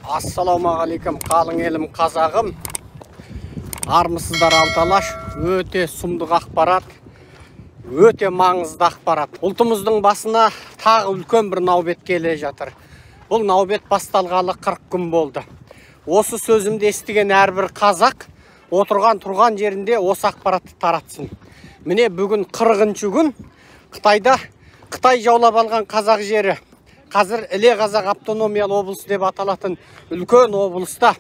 Ассалаумағалейкум, қалың елім қазағым. Армысыздар алталаш, өте сұмдық ақпарат, өте маңызды ақпарат. Ұлтымыздың басына тағы үлкен бір наубет келе жатыр. Бұл наубет басталғалы 40 күн болды. Осы сөзімді естіген әрбір қазақ отырған тұрған жерінде осы ақпаратты таратсын. Міне бүгін 40-шы күн Қытай жаулап алған қазақ жері, қазір Іле Қазақ автономиялы облысы деп аталатын үлкен облыста,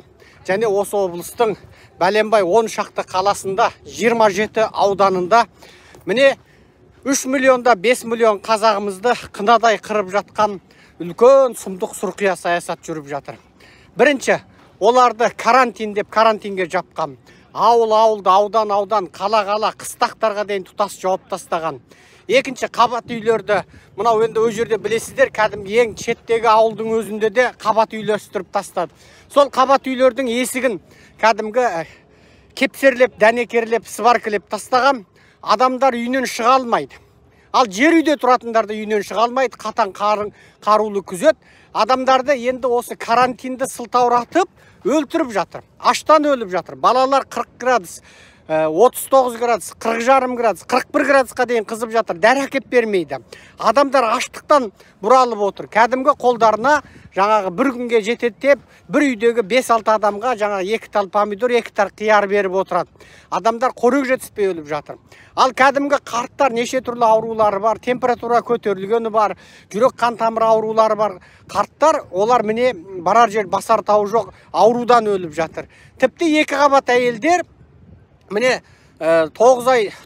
және осы облыстың бәленбай 10 шақты қаласында, 27 ауданында міне 3 миллионда 5 миллион қазағымызды қынадай қырып жатқан үлкен сұмдық сұрқия саясат жүріп жатыр. Бірінші, оларды карантинге жапқан. Ауыл-ауылды, аудан-аудан, қала-қала, қыстақтарға дейін тұтас жауып тастаған. Екінші, қабат үйлерді, мынау енді өз жерде білесіздер, кәдімгі ең шеттегі ауылдың өзінде де қабат үйлер сүріп тастады. Сол қабат үйлердің есігін кәдімгі кепсерлеп, дәнекерлеп, сваркілеп тастаған. Адамдар үйінен шыға алмайды. Ал жер үйде тұратындарды үйінен шыға алмайды, қатаң қарулы күзет. Адамдарды енді осы карантинді сылтауратып өлтіріп жатыр. Аштан өліп жатыр. Балалар 40 градус, 39 градус, 40,5 градус, 41 градусқа дейін қызып жатыр. Дәрі әкеп бермейді. Адамдар аштықтан бұралып отыр. Кәдімгі қолдарына жаңағы бір күнге жетеді деп, бір үйдегі 5-6 адамға жаңағы 2 тал помидор, 2 тал қияр беріп отырады. Адамдар қорек жетіспей өліп жатыр. Ал кәдімгі қарттар неше түрлі аурулары бар, температура көтерілгені бар, жүрек қан тамыры аурулары бар. Қарттар, олар міне барар жер басар тауы жоқ, аурудан өліп жатыр. Тіпті 2 қабат әйелдер міне 9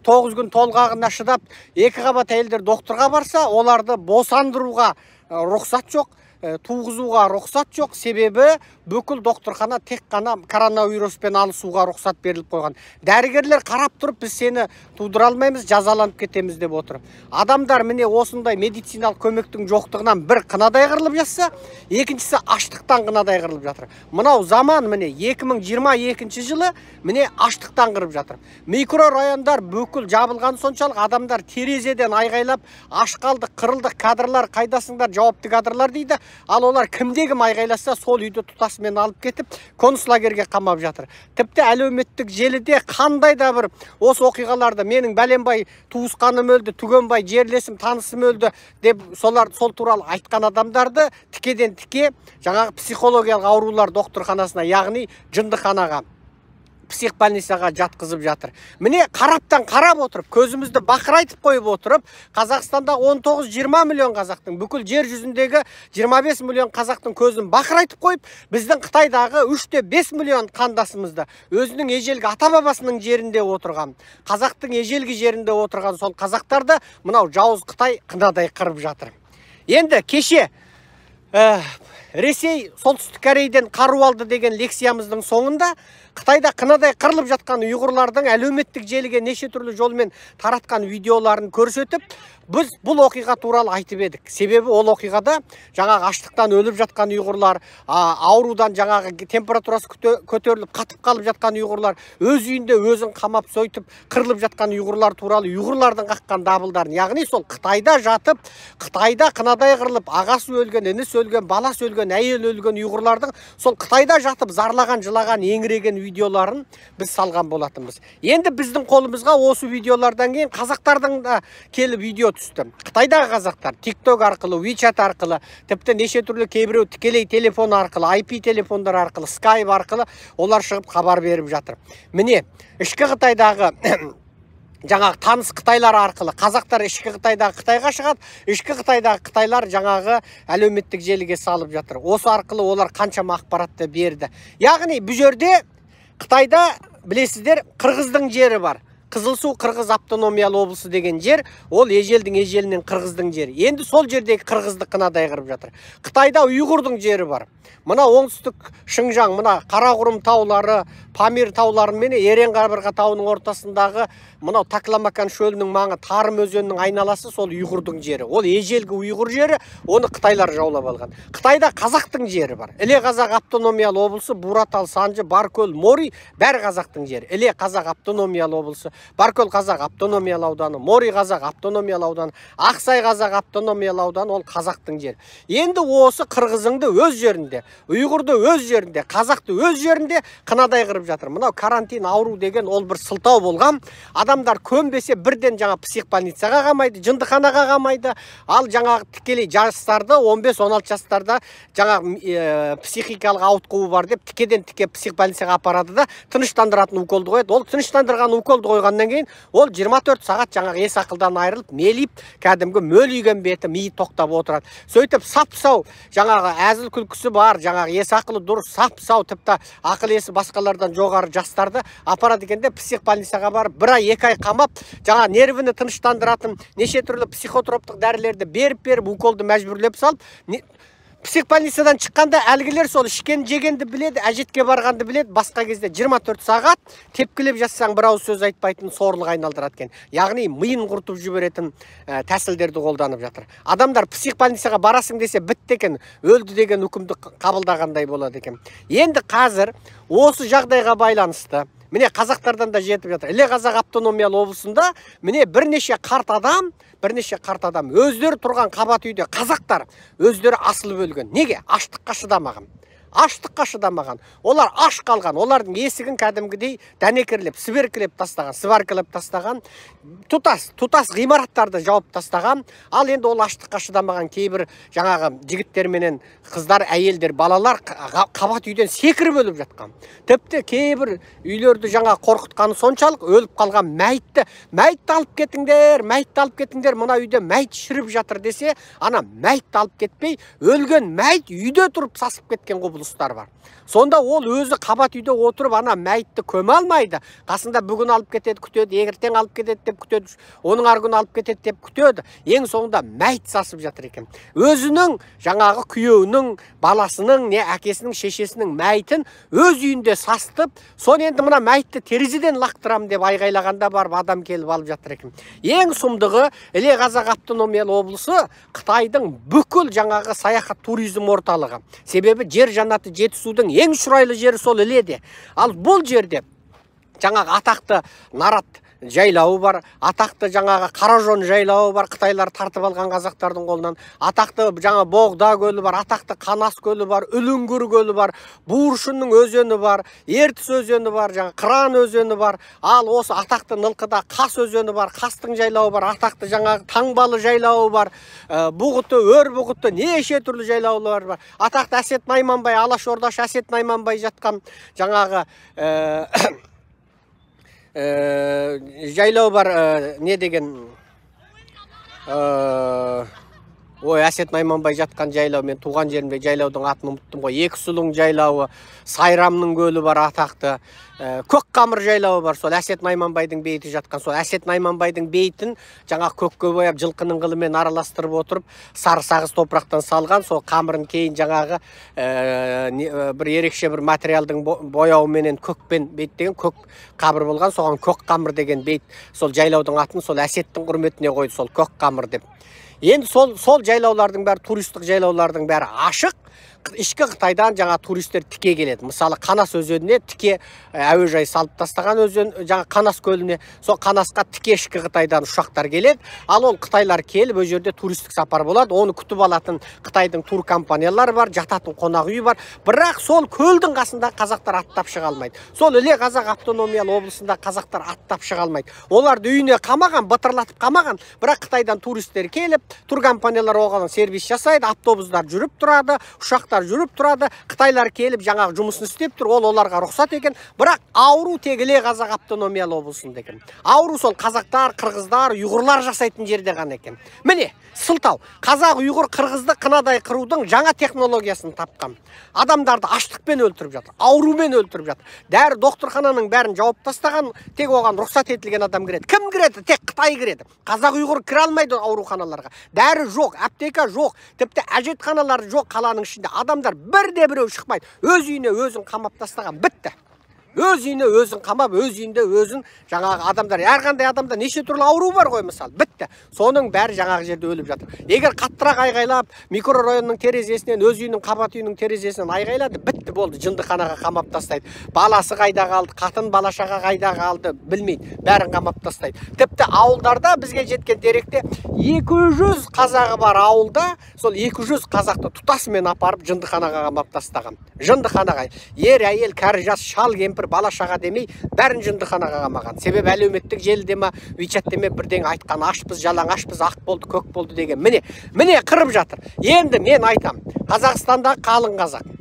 күн толғағына шыдап, 2 қабат әйелдер докторға барса, оларды босандыруға рұқсат жоқ, туғызуға рұқсат жоқ, себебі бүкіл докторхана тек қана коронавируспен алысуға рұқсат беріліп қойған. Дәрігерлер қарап тұрып, біз сені тудыра алмаймыз, жазаланып кетеміз деп отыр. Адамдар міне осындай медициналық көмектің жоқтығынан бір қынадай қырылып жатса, екіншісі аштықтан қынадай қырылып жатыр. Мынау заман міне 2022 жылы міне аштықтан қырып жатыр. Микрорайондар бүкіл жабылған соншалық адамдар терезеден айғайлап, аш қалдық, қырылдық, кадрлар қайдасыңдар, жауапты кадрлар дейді. Ал олар кімде-кім айғайласа сол үйді тұтасымен алып кетіп, концлагерге қамап жатыр. Тіпті әлеуметтік желіде қандай да бір осы оқиғаларды менің бәленбай туысқаным өлді, түгенбай жерлесім, танысым өлді деп сол туралы айтқан адамдарды тікеден тіке жаңағы психологиялық аурулар докторханасына, яғни жындыханаға, психбольницаға жатқызып жатыр. Міне қараптан қарап отырып, көзімізді бақырайтып қойып отырып, Қазақстанда 19-20 миллион қазақтың, бүкіл жер жүзіндегі 25 миллион қазақтың көзін бақырайтып қойып, біздің Қытайдағы 3-5 миллион қандасымызды өзінің ежелгі ата-бабасының жерінде отырған, қазақтың ежелгі жерінде отырған сол қазақтарды мынау жауыз Қытай қынадай қырып жатыр. Енді кеше Ресей солтүстік Корейден қару алды деген лекциямыздың соңында Қытайда қынадай қырылып жатқан ұйғырлардың әлеуметтік желіге неше түрлі жолмен таратқан видеоларын көрсетіп, біз бұл оқиға туралы айтып едік. Себебі ол оқиғада жаңағы аштықтан өліп жатқан ұйғырлар, аурудан жаңағы температурасы көтеріліп, қатып қалып жатқан ұйғырлар, өз үйінде өзін қамап сойтып қырылып жатқан ұйғырлар туралы ұйғырлардың қаққан дабылдарын, яғни сол Қытайда жатып, Қытайда қынадай қырылып, ағасы өлген, інісі өлген, баласы өлген, әйел өлген ұйғырлардың сол Қытайда жатып зарлаған, жылаған, еңіреген видеоларын біз салған болатынбыз. Енді біздің қолымызға осы видеолардан кейін қазақтардың да келіп видео түсті. Қытайдағы қазақтар TikTok арқылы, WeChat арқылы, тіпті неше түрлі кейбіреу тікелей телефон арқылы, IP телефондар арқылы, Skype арқылы олар шығып хабар беріп жатыр. Міне, ішкі Қытайдағы жаңағы таныс қытайлар арқылы қазақтар ішкі Қытайдағы Қытайға шығады, ішкі Қытайдағы қытайлар жаңағы әлеуметтік желіге салып жатыр. Осы арқылы олар қаншама ақпаратты берді. Яғни бұл жерде Қытайда білесіздер, қырғыздың жері бар. Қызылсу Қырғыз автономиялы облысы деген жер, ол ежелдің ежелінен қырғыздың жері. Енді сол жердегі қырғызды қынадай қырып жатыр. Қытайда ұйғырдың жері бар. Мына оңтүстік Шыңжаң, мына Қарақұрым таулары, Памир таулары мен Ерен Қабырға тауының ортасындағы мынау Такламакан шөлінің маңы, Тарым өзенінің айналасы сол ұйғырдың жері. Ол ежелгі ұйғыр жері, оны қытайлар жаулап алған. Қытайда қазақтың жері бар. Іле Қазақ автономиялы облысы, Буратал, Санжы, Баркөл, Мори бәрі қазақтың жері. Іле Қазақ автономиялы облысы, Баркөл қазақ автономиялы ауданы, Мори қазақ автономиялы ауданы, Ақсай қазақ автономиялы ауданы ол қазақтың жері. Енді осы қырғызыңды өз жерінде, ұйғырды өз жерінде, қазақты өз жерінде қынадай қырып жатыр. Мынау карантин ауру деген ол бір сылтау болған. Адамдар көнбесе бірден жаңа психбольницаға қамайды, жындыханаға қамайды. Ал жаңа тікелей жастарды 15-16 жастарда жаңа психикалық ауытқуы бар деп тікеден тіке психбольницаға апарады да тыныштандыратын уколды қояды. Ол тыныштандырған уколды қойғаннан кейін ол 24 сағат жаңа ес ақылдан айырылып, мелиіп, кәдімгі мөлиген беті миы тоқтап отырады. Сөйтіп сап-сау жаңағы әзіл күлкісі бар, жаңағы ес ақылы дұрыс, сап-сау, тіпті ақыл есі басқалардан жоғары жастарды апарады екен де психбольницаға барып, 1 ай 2 ай қамап, жаңа нервіні тыныштандыратын неше түрлі психотроптық дәрілерді беріп уколды мәжбүрлеп салып, психбольницадан шыққанда әлгілер сол ішкен жегенді біледі, әжетке барғанды біледі, басқа кезде 24 сағат тепкілеп жатсаң бір ауыз сөз айтпайтын сорлық айналдырады екен. Яғни миын құртып жіберетін тәсілдерді қолданып жатыр. Адамдар психбольницаға барасың десе бітті екен, өлді деген үкімді қабылдағандай болады екен. Енді қазір осы жағдайға байланысты міне қазақтардан да жетіп жатыр. Іле қазақ автономиялы облысында міне бірнеше қарт адам өздері тұрған қабат үйде қазақтар өздері асылып өлген. Неге? Аштыққа шыдамаған. Аштыққа шыдамаған. Олар аш қалған. Олардың есігін кәдімгідей дәнекерлеп, сіберкілеп тастаған, тұтас ғимараттарды жауып тастаған. Ал енді ол аштыққа шыдамаған кейбір жаңағы жігіттер менен қыздар, әйелдер, балалар қабат үйден секіріп өліп жатқан. Тіпті кейбір үйлерді жаңа қорқытқаны соншалық өліп қалған мәйтті алып кетіңдер, мына үйде мәйт шіріп жатыр десе, ана мәйтті алып кетпей, өлген мәйт үйде тұрып сасып кеткен құбылыстар бар. Сонда ол өзі қабат үйде отырып ана мәйтті көме алмайды. Қасында бүгін алып кетеді, күтеді, ертең алып кетеді деп күтеді, оның арғы алып кетеді деп күтеді. Ең соңында мәйт сасып жатыр екен. Өзінің жаңағы күйеуінің, баласының, не әкесінің, шешесінің мәйтін өз үйінде састып, сон енді мына мәйтті терезеден лақтырам деп айғайлағанда барып адам келіп алып жатыр екен. Ең сұмдығы Іле қазақ автономиялы облысы Қытайдың бүкіл жаңағы саяхат туризм орталығы. Себебі жер жаннаты Жетісудың ең шұрайлы жері сол Іледе. Ал бұл жерде жаңағы атақты Нарат жайлауы бар, атақты жаңағы Қаражон жайлауы бар, Қытайлар тартып алған қазақтардың қолынан, атақты жаңа Боғда көлі бар, атақты Қанас көлі бар, Үліңгір көлі бар, Буыршынның өзені бар, Ертіс өзені бар, жаңа Қыран өзені бар. Ал осы атақты Нылқыда Қас өзені бар, Қастың жайлауы бар, атақты жаңағы Таңбалы жайлауы бар, Бұғыты, Өр Бұғыты, неше түрлі жайлаулар бар. Атақты Әсет Найманбай, Алаш Ордашы Әсет Найманбай жатқан жаңағы жайлау бар, не деген Әсет Найманбай жатқан жайлау, мен туған жерімде жайлаудың атын ұмыттым ғой. Екісұлың жайлауы, Сайрамның көлі бар атақты, Көкқамыр жайлауы бар, сол Әсет Найманбайдың бейіті жатқан. Сол Әсет Найманбайдың бейітін жаңа көкке бояп жылқының қылымен араластырып отырып, сарысағыз топырақтан салған, сол қамырын кейін жаңағы бір ерекше бір материалдың бояуыменен көкпен бейіт деген көк қамыр болған, соған Көкқамыр деген бейіт. Сол жайлаудың атын сол Әсеттің құрметіне қойды, сол Көкқамыр деп. Енді сол жайлаулардың бәрі, туристік жайлаулардың бәрі ашық. Ішкі Қытайдан жаңа туристер тіке келеді. Мысалы Қанас өзеніне тіке әуежай салып тастаған өзен, жаңа Қанас көліне, сол Қанасқа тіке ішкі Қытайдан ұшақтар келеді. Ал ол қытайлар келіп, өз жерде туристік сапар болады. Оны күтіп алатын Қытайдың тур компаниялары бар, жататын қонақ үйі бар. Бірақ сол көлдің қасында қазақтар аттап шыға алмайды. Сол Іле қазақ автономиялы облысында қазақтар аттап шыға алмайды. Оларды үйіне қамаған, батырлатып қамаған. Бірақ Қытайдан туристер келіп, тур компаниялар оған сервис жасайды, автобустар жүріп тұрады, ұшақтар жүріп тұрады. Қытайлар келіп жаңағы жұмысын істеп тұр, ол оларға рұқсат екен. Бірақ ауру тек Іле қазақ автономиялы облысында екен. Ауру сол қазақтар, қырғыздар, ұйғырлар жасайтын жерде ғана екен. Міне, сылтау. Қазақ, ұйғыр, қырғызды қынадай қырудың жаңа технологиясын тапқан. Адамдарды аштықпен өлтіріп жатыр, аурумен өлтіріп жатыр. Дәрі докторхананың бәрін жауып тастаған, тек оған рұқсат етілген адам кіреді. Кім кіреді? Тек Қытай кіреді. Қазақ, ұйғыр кіре алмайды ауруханаларға. Дәрі жоқ, аптека жоқ, тіпті әжетханалар жоқ қаланың ішінде. Адамдар бірде біреу шықпайды. Өз үйіне өзін қамап тастаған, бітті. Өз үйіне өзін қамап, өз үйінде өзін жаңағы адамдар, әрқандай адамда неше түрлі ауру бар ғой мысалы. Бітті. Соның бәрі жаңағы жерде өліп жатыр. Егер қаттырақ айғайлап, микрорайонның терезесінен, өз үйінің қабат үйінің терезесінен айғайлады, бітті болды. Жындыханаға қамап тастайды. Баласы қайда қалды, қатын балашаға қайда қалды, білмейді. Бәрін қамап тастайды. Тіпті ауылдарда бізге жеткен деректе 200 қазағы бар ауылда, сол 200 қазақты тұтасымен апарып жындыханаға қамап тастаған. Жындыханаға ер, әйел, кәрі жас, шал, кемпір, бала-шаға демей бәрін жындыханаға қамаған. Себебі әлеуметтік желіде ме, WeChat'те ме бірдеңе айтқан, ашпыз, жалаң ашпыз, ақ болды, көк болды деген. Міне қырып жатыр. Енді мен айтам, Қазақстанда қалың қазақ.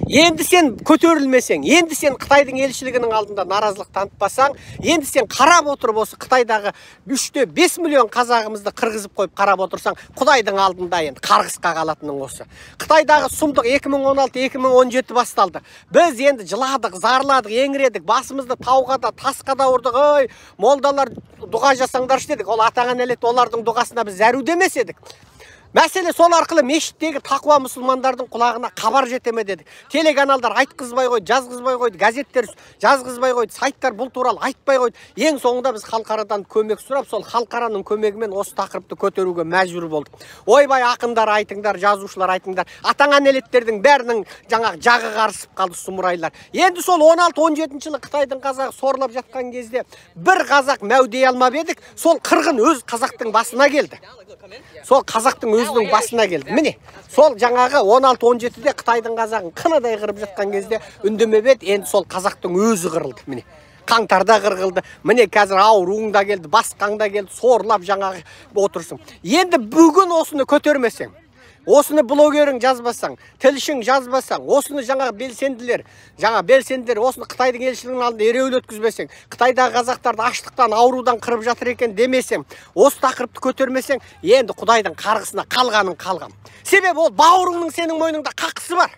Енді сен көтерілмесең, енді сен Қытайдың елшілігінің алдында наразылық танытпасаң, енді сен қарап отырып осы Қытайдағы 3-5 миллион қазағымызды қырғызып қойып қарап отырсаң, Құдайдың алдында енді қарғысқа қалатының осы. Қытайдағы сұмдық 2016-2017 басталды. Біз енді жыладық, зарладық, еңіредік, басымызды тауға да, тасқа да ұрдық. Ой, молдалар дұға жасаңдаршы дедік. Ол атаған әлет олардың дұғасына біз зәру демес едік. Мәселе сол арқылы мешіттегі тақуа мұсылмандардың құлағына хабар жетеме дедік. Телеканалдар айтқызбай қойды, жазғызбай қойды, газеттер жазғызбай қойды, сайттар бұл туралы айтпай қойды. Ең соңында біз халықарадан көмек сұрап, сол халықараның көмегімен осы тақырыпты көтеруге мәжбүр болдық. Ойбай ақындар айтыңдар, жазушылар айтыңдар. Атаңан елеттердің бәрінің жаңағы жағы қарысып қалды сұмырайлар. Енді сол 16-17 жылы Қытайдың қазағы сорлап жатқан кезде бір қазақ мәудей алмап едік, сол қырғын өз қазақтың басына келді. Сол қазақтың өзінің басына келді. Міне, сол жаңағы 16-17-де Қытайдың қазағын қынадай қырып жатқан кезде үндемеп еді, енді сол қазақтың өзі қырылды. Міне, қаңтарда қырылды. Міне, қазір ауруың да келді, басқаң да келді, сорлап жаңағы отырсың. Енді бүгін осыны көтермесең, осыны блогерің жазбасаң, тілшің жазбасаң, осыны жаңағы белсенділер, осыны Қытайдың елшілігінің алдында ереуіл өткізбесең, Қытайдағы қазақтарды аштықтан, аурудан қырып жатыр екен демесең, осы тақырыпты көтермесең, енді Құдайдың қарғысына қалғаның қалған. Себебі ол бауырыңның сенің мойныңда қақысы бар.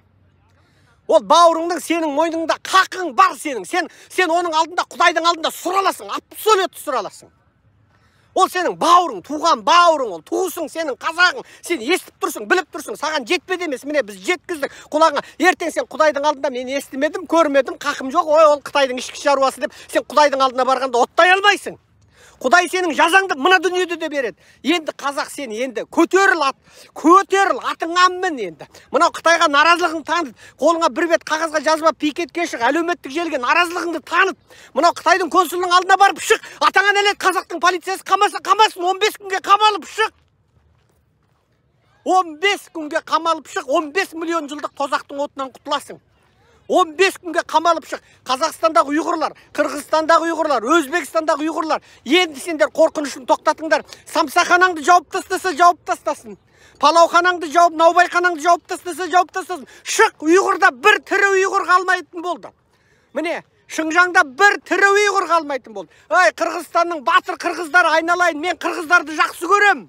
Ол бауырыңның сенің мойныңда қақың бар сенің. Сен оның алдында, Құдайдың алдында сұраласың, абсолютті сұраласың. Ол сенің бауырың, туған бауырың, ол туысың, сенің қазағың, сен естіп тұрсың, біліп тұрсың, саған жетпеді емес, міне біз жеткіздік құлағыңа. Ертең сен Құдайдың алдында мен естімедім, көрмедім, қақым жоқ, ой, ол Қытайдың ішкі шаруасы деп, сен Құдайдың алдына барғанда оттай алмайсың. Құдай сенің жазаңды мына дүниеде де береді. Енді қазақ сен енді көтеріл атыңа мін енді. Мынау Қытайға наразылығын танып, қолыңа бір бет қағазға жазбап пикетке шық, әлеуметтік желіге наразылығыңды танып, мынау Қытайдың консулының алдына барып шық. Атаңа нәлет қазақтың полициясы қамасын, 15 күнге қамалып шық. 15 күнге қамалып шық, 15 миллион жылдық тозақтың отынан құтыласың. 15 күнге қамалып шық. Қазақстандағы ұйғырлар, Қырғызстандағы ұйғырлар, Өзбекстандағы ұйғырлар, енді сендер қорқынышын тоқтатыңдар. Самсаханаңды жауып тастаса, жауып тастасын. Палауханаңды жауып, наубайханаңды жауып тастаса, жауып тастасын. Шық, ұйғырда бір тірі ұйғыр қалмайтын болды. Міне, Шыңжаңда бір тірі ұйғыр қалмайтын болды. Ай, Қырғызстанның батыр қырғыздары айналайын, мен қырғыздарды жақсы көрем.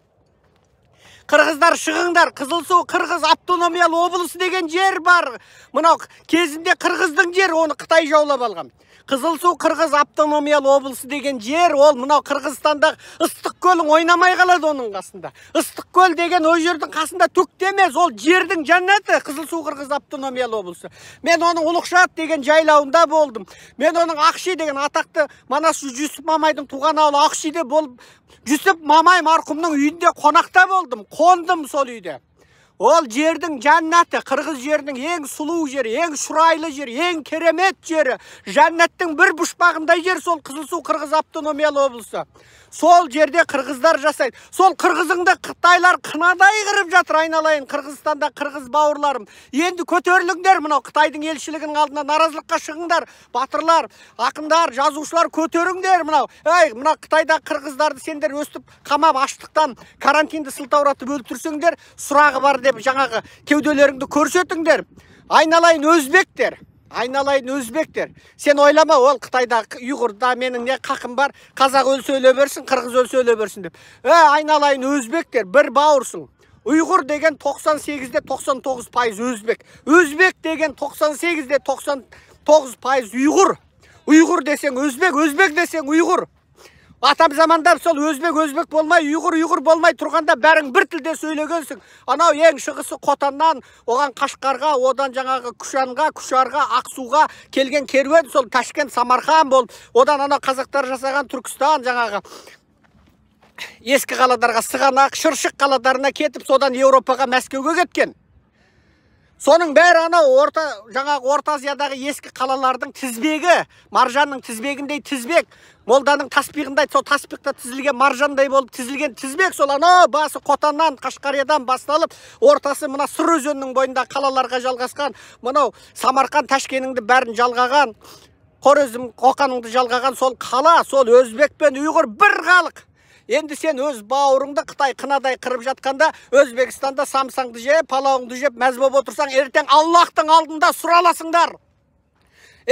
Қырғыздар шығыңдар, Қызылсу қырғыз автономиялы облысы деген жер бар. Мынау кезінде қырғыздың жер, оны Қытай жаулап алған. Қызылсу қырғыз автономиялы облысы деген жер, ол мынау Қырғызстанда ыстық көлің ойнамай қалады оның қасында. Ыстық көл деген о жердің қасында түк емес, ол жердің жәннаты, Қызылсу қырғыз автономиялы облысы. Мен оның Ұлықшат деген жайлауында болдым. Мен оның Ақши деген атақты Манас Жүсіп Мамайдың туған ауылы Ақшиде болып, Жүсіп Мамай марқұмның үйінде қонақта болдым, қондым сол үйде. Ол жердің жәннаты, қырғыз жерінің ең сұлу жері, ең шұрайлы жері, ең керемет жері, жәннаттың бір пұшпағындай жер сол Қызылсу қырғыз автономиялы облысы. Сол жерде қырғыздар жасайды. Сол қырғызыңды Қытайлар қынадай қырып жатыр, айналайын Қырғызстанда қырғыз бауырларым. Енді көтеріліңдер, мынау Қытайдың елшілігінің алдына наразылыққа шығыңдар. Батырлар, ақындар, жазушылар көтеріңдер мынау. Мынау Қытайда қырғыздарды сендер өстіп қамап аштықтан карантинді сылтауратып өлтірсеңдер, сұрағы бар деп жаңағы кеуделеріңді көрсетіңдер. Айналайын өзбектер. Айналайын өзбектер. Сен ойлама, ол Қытайда ұйғырда менің не қақым бар, қазақ өлсе өле берсін, қырғыз өлсе өле берсін деп. Айналайын өзбектер, бір бауырсың. Ұйғыр деген 98-де 99% өзбек. Өзбек деген 98-де 99% ұйғыр. Ұйғыр десең өзбек, өзбек десең ұйғыр. Атам заманда сол өзбек болмай, ұйғыр болмай тұрғанда бәрің бір тілде сөйлегенсің. Анау ең шығысы Қотаннан, оған Қашқарға, одан жаңағы Күшанға, Күшарға, Ақсуға келген керуен сол Ташкент, Самарқан болып, одан анау қазақтар жасаған Түркістан жаңағы ескі қаладарға, Сығанақ, Шыршық қаладарына кетіп, содан Еуропаға, Мәскеуге кеткен. Соның бәрі анау Орта Азиядағы ескі қалалардың тізбегі, маржанның тізбегіндей тізбек, молданың таспиғындай, сол таспиқта тізілген маржандай болып тізілген тізбек, сол анау басы Қотаннан, Қашқариядан басталып, ортасы мына Сыр өзенінің бойында қалаларға жалғасқан, мынау Самарқан, Ташкеніңді бәрін жалғаған, Хорезм, Қоқаныңды жалғаған сол қала, сол өзбек пен ұйғыр бір халық. Енді сен өз бауырыңды Қытай қынадай қырып жатқанда, Өзбекстанда самсаңды жеп, палауыңды жеп, мәз болып отырсаң, ертең Аллахтың алдында сұраласыңдар.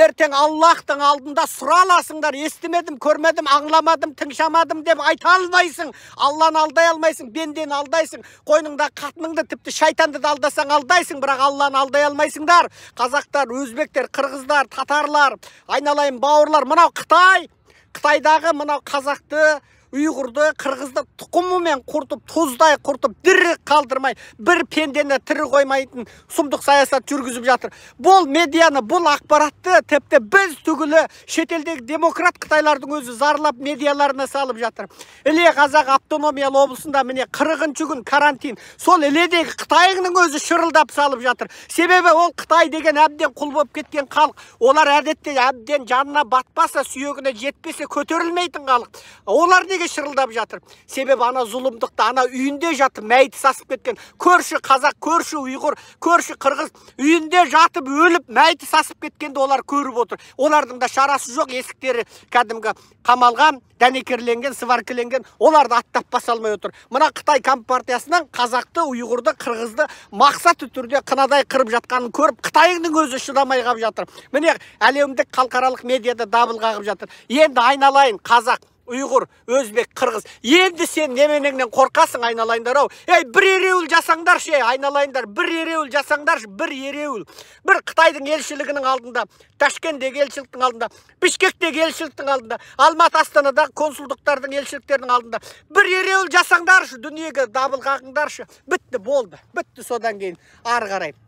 Ертең Аллахтың алдында сұраласыңдар. Естімедім, көрмедім, аңламадым, тыңшамадым деп айта алмайсың. Алланы алдай алмайсың, бендені алдайсың. Қойныңда қатыныңды, тіпті шайтанды да алдасаң алдайсың, бірақ Алланы алдай алмайсыңдар. Қазақтар, өзбектер, қырғыздар, татарлар, айналайын бауырлар, мынау Қытайдағы мынау қазақты, ұйғырды, қырғызды тұқымымен құртып, тұздай құртып, дірі қалдырмай, бір пендені тірі қоймайтын сұмдық саясат жүргізіп жатыр. Бұл медианы, бұл ақпаратты тіпті біз түгілі шетелдегі демократ Қытайлардың өзі зарлап медиаларына салып жатыр. Іле Қазақ автономиялы облысында міне 40-шы күн карантин. Сол Іледегі Қытайының өзі шырылдап салып жатыр. Себебі ол Қытай деген әбден құл болып кеткен халық. Олар әдетте әбден жанына батпаса, сүйегіне жетпесе көтерілмейтін халық. Олар неге шырылдап жатыр? Себебі ана зұлымдықта, ана үйінде жатып мәйіті сасып кеткен көрші қазақ, көрші ұйғыр, көрші қырғыз үйінде жатып өліп мәйіті сасып кеткенде олар көріп отыр. Олардың да шарасы жоқ, есіктері кәдімгі қамалған, дәнекерленген, сваркіленген, оларды аттап баса алмай отыр. Мына Қытай компартиясынан қазақты, ұйғырды, қырғызды мақсатты түрде қынадай қырып жатқанын көріп, Қытайның өзі шыдамай қалып жатыр. Міне әлемдік халықаралық медиада дабыл қағып жатыр. Енді айналайын қазақ, ұйғыр, өзбек, қырғыз. Енді сен неменеңнен қорқасың, айналайындар-ау. Бір ереуіл жасаңдаршы, айналайындар, бір ереуіл жасаңдаршы, бір ереуіл. Бір Қытайдың елшілігінің алдында, Ташкендегі елшіліктің алдында, Бішкектегі елшіліктің алдында, Алматы, Астанадағы консулдықтардың елшіліктерінің алдында бір ереуіл жасаңдаршы, дүниеге дабыл қағыңдаршы. Бітті, болды. Бітті, содан кейін ары қарай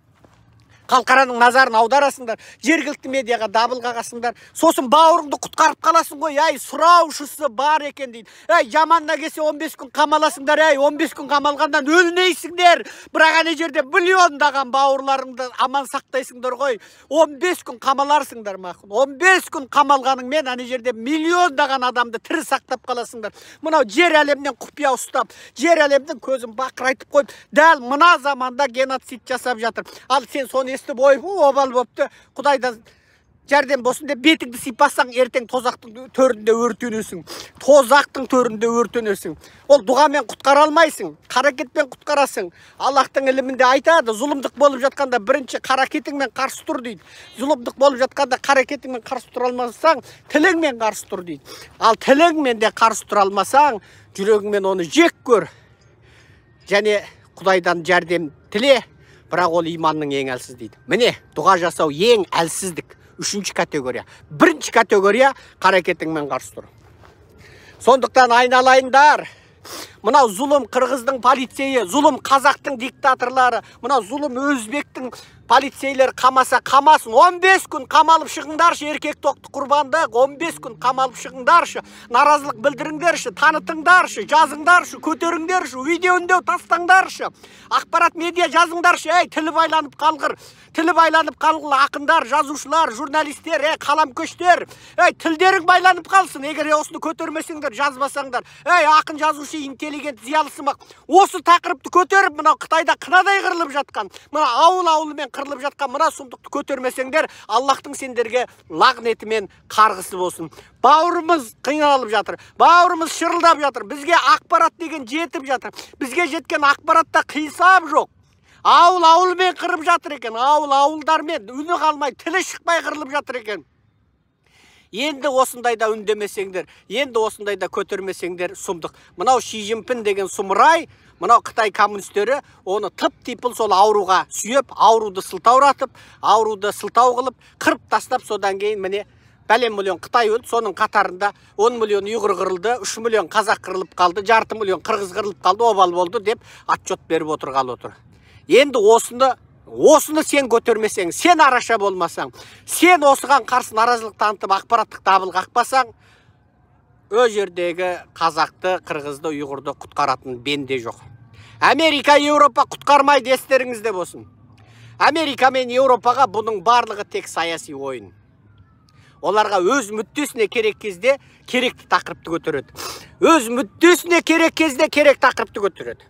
халықараның назарын аударасыңдар, жергілікті медиаға дабыл қағасыңдар, сосын бауырыңды құтқарып қаласың ғой, сұраушысы бар екен дейді. Жаманына келсе 15 күн қамаласыңдар, 15 күн қамалғандан өлмейсіңдер, бірақ ане жерде миллиондаған бауырларыңды аман сақтайсыңдар ғой, 15 күн қамаларсыңдар мақұл. 15 күн қамалғаныңмен ане жерде миллиондаған адамды тірі сақтап қаласыңдар. Мынау жер әлемнен құпия ұстап, жер әлемнің көзін бақырайтып қойып, дәл мына заманда геноцид жасап жатыр. Ал сен соны естіп обал бопты, Құдайдан жәрдем болсын деп бетіңді сипасаң, ертең тозақтың төрінде өртенесің. Тозақтың төрінде өртенесің. Ол дұғамен құтқара алмайсың, қаракетпен құтқарасың. Аллахтың ілімінде айтады, зұлымдық болып жатқанда бірінші қаракетіңмен қарсы тұр дейді. Зұлымдық болып жатқанда қаракетіңмен қарсы тұра алмасаң, тіліңмен қарсы тұр дейді. Ал тіліңмен де қарсы тұра алмасаң, жүрегіңмен оны жек көр. Және Құдайдан жәрдем тіле. Бірақ ол иманның ең әлсіз дейді. Міне, дұға жасау ең әлсіздік. 3-ші категория. 1-ші категория қарекетіңмен қарсы тұр. Сондықтан айналайындар, мынау зұлым қырғыздың полицейі, зұлым қазақтың диктаторлары, мынау зұлым өзбектің полицейлер қамаса қамасын. 15 күн қамалып шығыңдаршы, еркек тоқты құрбандық, 15 күн қамалып шығыңдаршы, наразылық білдіріңдерші, танытыңдаршы, жазыңдаршы, көтеріңдерші, видео үндеу тастаңдаршы, ақпарат медиа жазыңдаршы, тілі байланып қалғыр, тілі байланып қалғыр, ақындар, жазушылар, журналистер, қаламкөштер, тілдерің байланып қалсын. Егер осыны көтермесеңдер, жазбасаңдар, ақын, жазушы, интеллигент, зиялысымақ, осы тақырыпты көтеріп, мынау Қытайда қынадай қырылып жатқан, мына ауыл-ауылымен қырылып жатқан мына сұмдықты көтермесеңдер, Аллахтың сендерге лағнеті мен қарғысы болсын. Бауырымыз қиналып жатыр, бауырымыз шырылдап жатыр, бізге ақпарат деген жетіп жатыр, бізге жеткен ақпаратта қисап жоқ. Ауыл-ауылмен қырып жатыр екен, ауыл-ауылдармен үні қалмай, тілі шықпай қырылып жатыр екен. Енді осындайда үндемесеңдер, енді осындайда көтермесеңдер сұмдық. Мынау Ши Цзиньпин деген сұмырай, мынау Қытай коммунистері оны тып-типыл сол ауруға сүйеп, ауруды сылтауратып, ауруды сылтау қылып, қырып тастап, содан кейін міне бәлен миллион Қытай өлді, соның қатарында 10 миллион ұйғыр қырылды, 3 миллион қазақ қырылып қалды, 6 миллион қырғыз қырылып қалды, обал болды деп отчет беріп отырғалы отыр. Енді осыны сен көтермесең, сен араша болмасаң, сен осыған қарсы наразылық танытып ақпараттық дабыл қақпасаң, өз жердегі қазақты, қырғызды, ұйғырды құтқаратын бенде жоқ. Америка, Еуропа құтқармайды, естеріңізде болсын. Америка мен Еуропаға бұның барлығы тек саяси ойын. Оларға өз мүддесіне керек кезде керекті тақырыпты көтереді. Өз мүддесіне керек кезде керек тақырыпты көтереді.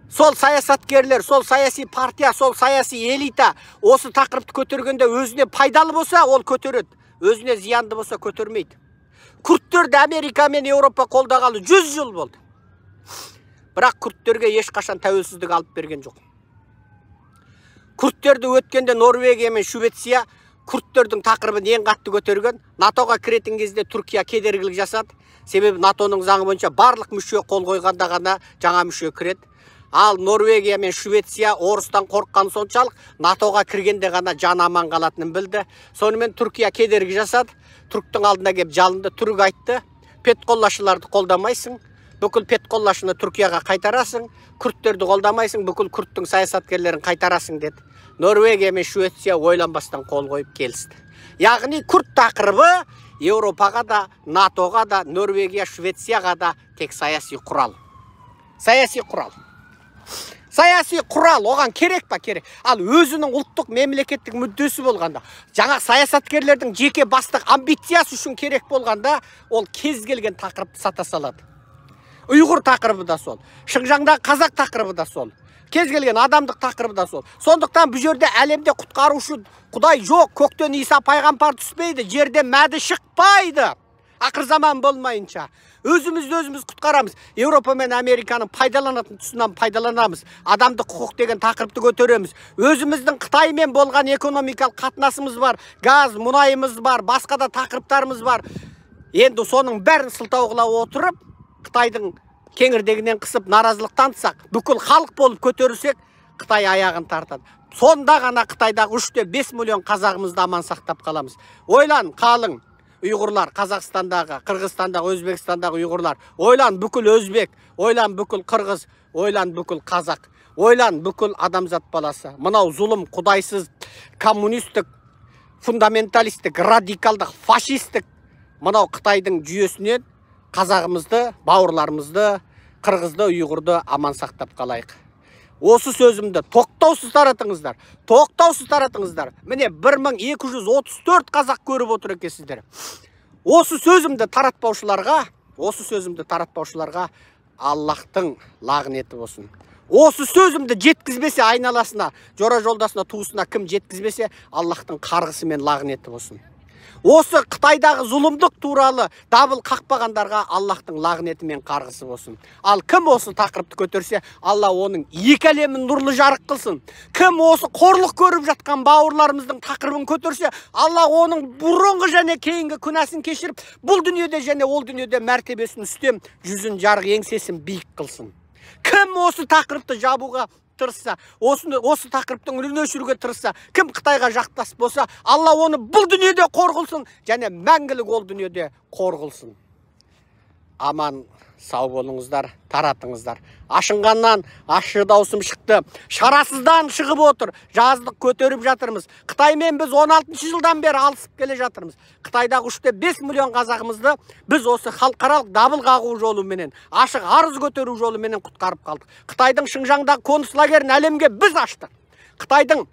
Сол саясаткерлер, сол саяси партия, сол саяси элита осы тақырыпты көтергенде өзіне пайдалы болса, ол көтереді. Өзіне зиянды болса көтермейді. Күрттерді Америка мен Еуропа қолдағалы 100 жыл болды. Бірақ күрттерге ешқашан тәуелсіздік алып берген жоқ. Күрттерді өткенде Норвегия мен Швеция күрттердің тақырыбын ең қатты көтерген. НАТОға кіретін кезде Түркия кедергілік жасады. Себебі НАТОның заңы бойынша барлық мүше қол қойғанда ғана жаңа мүше кіреді. Ал Норвегия мен Швеция орыстан қорыққан соншалық НАТОға кіргенде ғана жан аман қалатынын білді. Сонымен Түркия кедергі жасады. Түрктің алдына келіп жалынды. Түрік айтты: петқоллашыларды қолдамайсың, бүкіл петқоллашыны Түркияға қайтарасың, күрттерді қолдамайсың, бүкіл күрттің саясаткерлерін қайтарасың деді. Норвегия мен Швеция ойланбастан қол қойып келісті. Яғни күрт тақырыбы Еуропаға да, НАТОға да, Норвегия, Швецияға да тек саяси құрал. Саяси құрал. Саяси құрал, оған керек па? Керек. Ал өзінің ұлттық мемлекеттік мүддесі болғанда, жаңа саясаткерлердің жеке бастық амбициясы үшін керек болғанда, ол кез келген тақырыпты сата салады. Ұйғыр тақырыбы да сол, Шыңжаңдағы қазақ тақырыбы да сол, кез келген адамдық тақырыбы да сол. Сондықтан бұл жерде әлемде құтқарушы Құдай жоқ, көктен Иса пайғамбар түспейді, жерден мәді шықпайды. Ақыр заман болмайынша өзіміз құтқарамыз. Еуропа мен Американың пайдаланатын тұсынан пайдаланамыз. Адамдық құқық деген тақырыпты көтереміз. Өзіміздің Қытаймен болған экономикалық қатынасымыз бар, газ, мұнайымыз бар, басқа да тақырыптарымыз бар. Енді соның бәрін сылтау қыла отырып, Қытайдың кеңірдегінен қысып наразылық танытсақ, бүкіл халық болып көтерілсек, Қытай аяғын тартады. Сонда ғана Қытайдағы 3-5 миллион қазағымызды аман сақтап қаламыз. Ойлан, қалың ұйғырлар, Қазақстандағы, Қырғызстандағы, Өзбекстандағы ұйғырлар. Ойлан бүкіл өзбек, ойлан бүкіл қырғыз, ойлан бүкіл қазақ, ойлан бүкіл адамзат баласы. Мынау зұлым, құдайсыз, коммунистік, фундаменталистік, радикалдық, фашистік мынау Қытайдың жүйесінен қазағымызды, бауырларымызды, қырғызды, ұйғырды аман сақтап қалайық. Осы сөзімді тоқтаусыз таратыңыздар. Тоқтаусыз таратыңыздар. Міне 1234 қазақ көріп отыр екенсіздер. Осы сөзімді таратпаушыларға Аллахтың лағнеті болсын. Осы сөзімді жеткізбесе айналасына, жора жолдасына, туысына кім жеткізбесе, Аллахтың қарғысы мен лағнеті болсын. Осы Қытайдағы зұлымдық туралы дабыл қақпағандарға Аллахтың лағнеті мен қарғысы болсын. Ал кім осы тақырыпты көтерсе, Алла оның екі әлемін нұрлы жарық қылсын. Кім осы қорлық көріп жатқан бауырларымыздың тақырыбын көтерсе, Алла оның бұрынғы және кейінгі күнәсін кешіріп, бұл дүниеде және ол дүниеде мәртебесін үстем, жүзін жарық, еңсесін биік қылсын. Кім осы тақырыпты жабуға тырысса, осы тақырыптың үнін өшіруге тырысса, кім Қытайға жақтас болса, Алла оны бұл дүниеде қор қылсын, және мәңгілік ол дүниеде қор қылсын. Аман сау болыңыздар, таратыңыздар. Ашынғаннан ащы даусым шықты. Шарасыздан шығып отыр. Жаздық көтеріп жатырмыз. Қытаймен біз 16 жылдан бері алысып келе жатырмыз. Қытайдағы 3-5 миллион қазағымызды біз осы халықаралық дабыл қағу жолыменен, ашық арыз көтеру жолыменен құтқарып қалдық. Қытайдың Шыңжаңдағы қоныс лагерін әлемге біз аштық. Қытайдың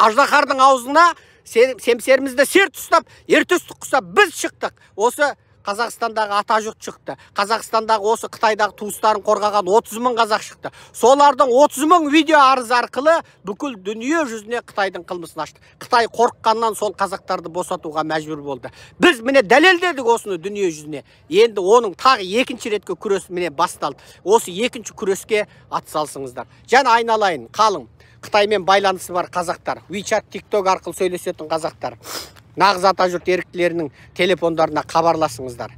аждаһардың аузына семсерімізді серт ұстап, ертөстік құсап біз шықтық. Осы Қазақстандағы атажұрт шықты. Қазақстандағы осы Қытайдағы туыстарын қорғаған 30 мың қазақ шықты. Солардың 30 мың видео арыз арқылы бүкіл дүние жүзіне Қытайдың қылмысын ашты. Қытай қорыққаннан сол қазақтарды босатуға мәжбүр болды. Біз міне дәлелдедік осыны дүние жүзіне. Енді оның тағы екінші ретке күрес міне басталды. Осы екінші күреске атсалысыңыздар. Және айналайын, қалың. Қытаймен байланысы бар қазақтар, WeChat, TikTok арқылы сөйлесетін қазақтар, нағыз атажұрт еріктілерінің телефондарына хабарласыңыздар.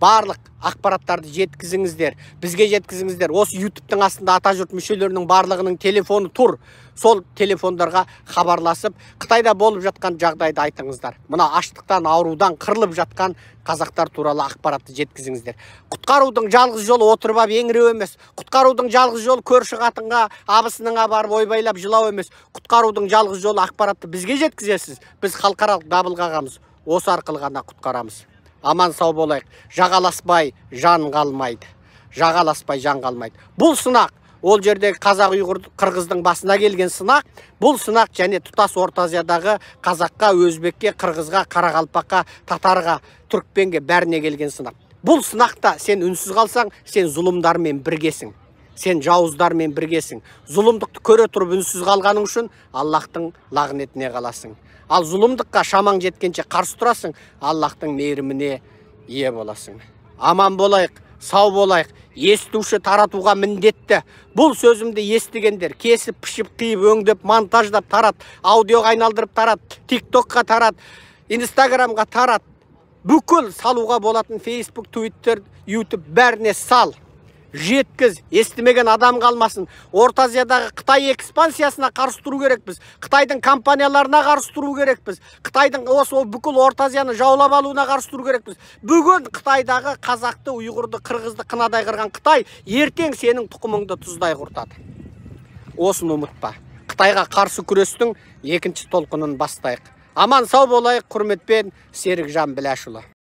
Барлық ақпараттарды жеткізіңіздер, бізге жеткізіңіздер. Осы YouTube-тың астында атажұрт мүшелерінің барлығының телефоны тұр. сол телефондарға хабарласып, Қытайда болып жатқан жағдайды айтыңыздар. Мына аштықтан, аурудан қырылып жатқан қазақтар туралы ақпаратты жеткізіңіздер. Құтқарудың жалғыз жолы отырып алып еңіреу емес. Құтқарудың жалғыз жолы көрші қатынға, абысыныңа барып ойбайлап жылау емес. Құтқарудың жалғыз жолы ақпаратты бізге жеткізесіз. Біз халықаралық дабыл қағамыз. Осы арқылы ғана құтқарамыз. Аман сау болайық. Жағаласпай жан қалмайды. Жағаласпай жан қалмайды. Бұл сынақ, ол жердегі қазақ, ұйғыр, қырғыздың басына келген сынақ. Бұл сынақ және тұтас Орта Азиядағы қазаққа, өзбекке, қырғызға, қарақалпаққа, татарға, түрікпенге бәріне келген сынақ. Бұл сынақта сен үнсіз қалсаң, сен зұлымдармен біргесің. Сен жауыздармен біргесің. Зұлымдықты көре тұрып үнсіз қалғаның үшін Аллахтың лағнетіне қаласың. Ал зұлымдыққа шамаң жеткенше қарсы тұрасың, Аллахтың мейіріміне ие боласың. Аман болайық, сау болайық. Естуші таратуға міндетті. Бұл сөзімді естігендер кесіп, пішіп, қиып, өңдеп, монтаждап тарат, аудиоға айналдырып тарат, тиктокқа тарат, инстаграмға тарат. Бүкіл салуға болатын Facebook, Twitter, YouTube бәріне сал. Жеткіз, естімеген адам қалмасын. Орта Азиядағы Қытай экспансиясына қарсы тұру керекпіз. Қытайдың компанияларына қарсы тұру керекпіз. Қытайдың осы бүкіл Орта Азияны жаулап алуына қарсы тұру керекпіз. Бүгін Қытайдағы қазақты, ұйғырды, қырғызды қынадай қырған Қытай ертең сенің тұқымыңды тұздай құртады. Осыны ұмытпа. Қытайға қарсы күрестің екінші толқынын бастайық. Аман сау болайық, құрметпен Серікжан Біләшұлы.